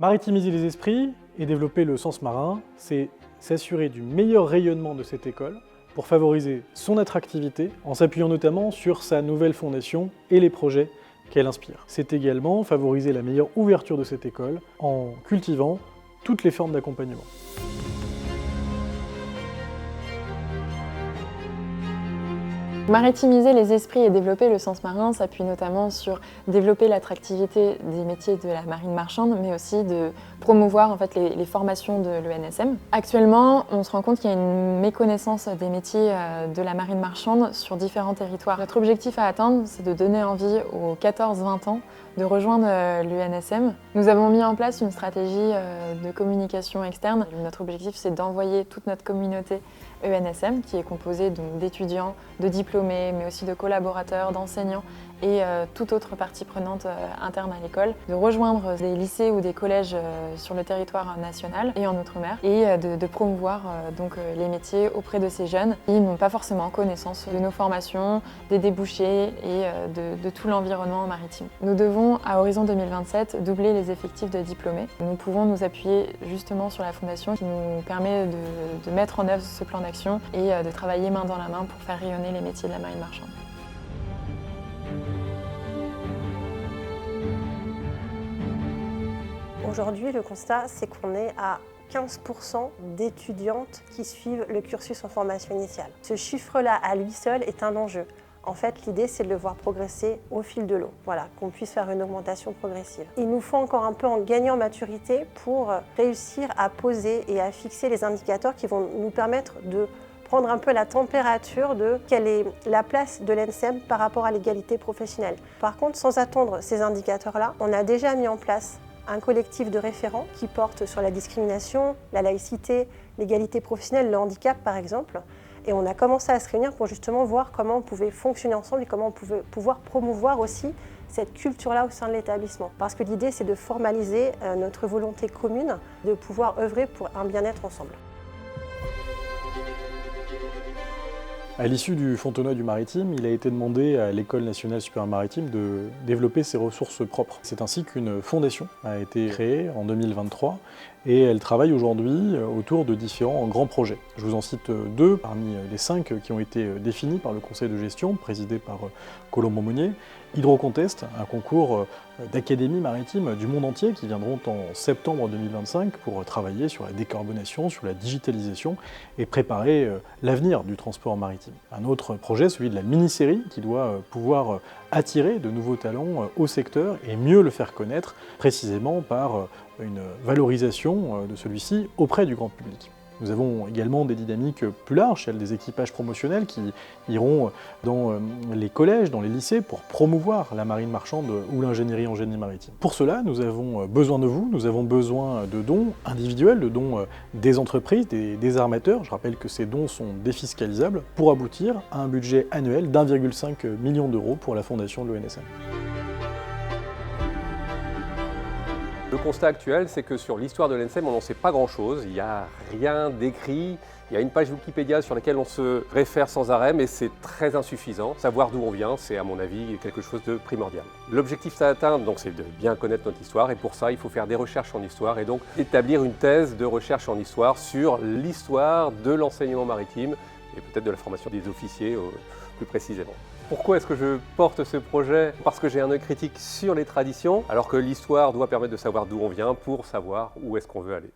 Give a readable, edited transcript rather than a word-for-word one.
Maritimiser les esprits et développer le sens marin, c'est s'assurer du meilleur rayonnement de cette école pour favoriser son attractivité en s'appuyant notamment sur sa nouvelle fondation et les projets qu'elle inspire. C'est également favoriser la meilleure ouverture de cette école en cultivant toutes les formes d'accompagnement. Maritimiser les esprits et développer le sens marin s'appuie notamment sur développer l'attractivité des métiers de la marine marchande, mais aussi de promouvoir en fait, les formations de l'ENSM. Actuellement, on se rend compte qu'il y a une méconnaissance des métiers de la marine marchande sur différents territoires. Notre objectif à atteindre, c'est de donner envie aux 14-20 ans de rejoindre l'UNSM. Nous avons mis en place une stratégie de communication externe. Notre objectif, c'est d'envoyer toute notre communauté ENSM, qui est composée d'étudiants, de diplômés, mais aussi de collaborateurs, d'enseignants et toute autre partie prenante interne à l'école, de rejoindre des lycées ou des collèges sur le territoire national et en Outre-mer, et de promouvoir donc, les métiers auprès de ces jeunes qui n'ont pas forcément connaissance de nos formations, des débouchés et de tout l'environnement maritime. Nous devons, à horizon 2027, doubler les effectifs de diplômés. Nous pouvons nous appuyer justement sur la fondation qui nous permet de mettre en œuvre ce plan d'action et de travailler main dans la main pour faire rayonner les métiers de la marine marchande. Aujourd'hui, le constat, c'est qu'on est à 15% d'étudiantes qui suivent le cursus en formation initiale. Ce chiffre-là, à lui seul, est un enjeu. En fait, l'idée, c'est de le voir progresser au fil de l'eau, voilà, qu'on puisse faire une augmentation progressive. Il nous faut encore un peu en gagner en maturité pour réussir à poser et à fixer les indicateurs qui vont nous permettre de prendre un peu la température de quelle est la place de l'ENSM par rapport à l'égalité professionnelle. Par contre, sans attendre ces indicateurs-là, on a déjà mis en place un collectif de référents qui porte sur la discrimination, la laïcité, l'égalité professionnelle, le handicap par exemple. Et on a commencé à se réunir pour justement voir comment on pouvait fonctionner ensemble et comment on pouvait pouvoir promouvoir aussi cette culture-là au sein de l'établissement. Parce que l'idée, c'est de formaliser notre volonté commune de pouvoir œuvrer pour un bien-être ensemble. À l'issue du Fontenoy du Maritime, il a été demandé à l'École nationale supérieure maritime de développer ses ressources propres. C'est ainsi qu'une fondation a été créée en 2023 et elle travaille aujourd'hui autour de différents grands projets. Je vous en cite deux parmi les 5 qui ont été définis par le conseil de gestion, présidé par Colombo Monnier. Hydrocontest, un concours d'académies maritimes du monde entier qui viendront en septembre 2025 pour travailler sur la décarbonation, sur la digitalisation et préparer l'avenir du transport maritime. Un autre projet, celui de la mini-série, qui doit pouvoir attirer de nouveaux talents au secteur et mieux le faire connaître, précisément par une valorisation de celui-ci auprès du grand public. Nous avons également des dynamiques plus larges, celles des équipages promotionnels qui iront dans les collèges, dans les lycées pour promouvoir la marine marchande ou l'ingénierie en génie maritime. Pour cela, nous avons besoin de vous, nous avons besoin de dons individuels, de dons des entreprises, des armateurs. Je rappelle que ces dons sont défiscalisables pour aboutir à un budget annuel d'1,5 million d'euros pour la fondation de l'ENSM. Le constat actuel, c'est que sur l'histoire de l'ENSM, on n'en sait pas grand-chose. Il n'y a rien d'écrit. Il y a une page Wikipédia sur laquelle on se réfère sans arrêt, mais c'est très insuffisant. Savoir d'où on vient, c'est à mon avis quelque chose de primordial. L'objectif à atteindre, donc, c'est de bien connaître notre histoire, et pour ça, il faut faire des recherches en histoire, et donc établir une thèse de recherche en histoire sur l'histoire de l'enseignement maritime, et peut-être de la formation des officiers plus précisément. Pourquoi est-ce que je porte ce projet? Parce que j'ai un œil critique sur les traditions, alors que l'histoire doit permettre de savoir d'où on vient pour savoir où est-ce qu'on veut aller.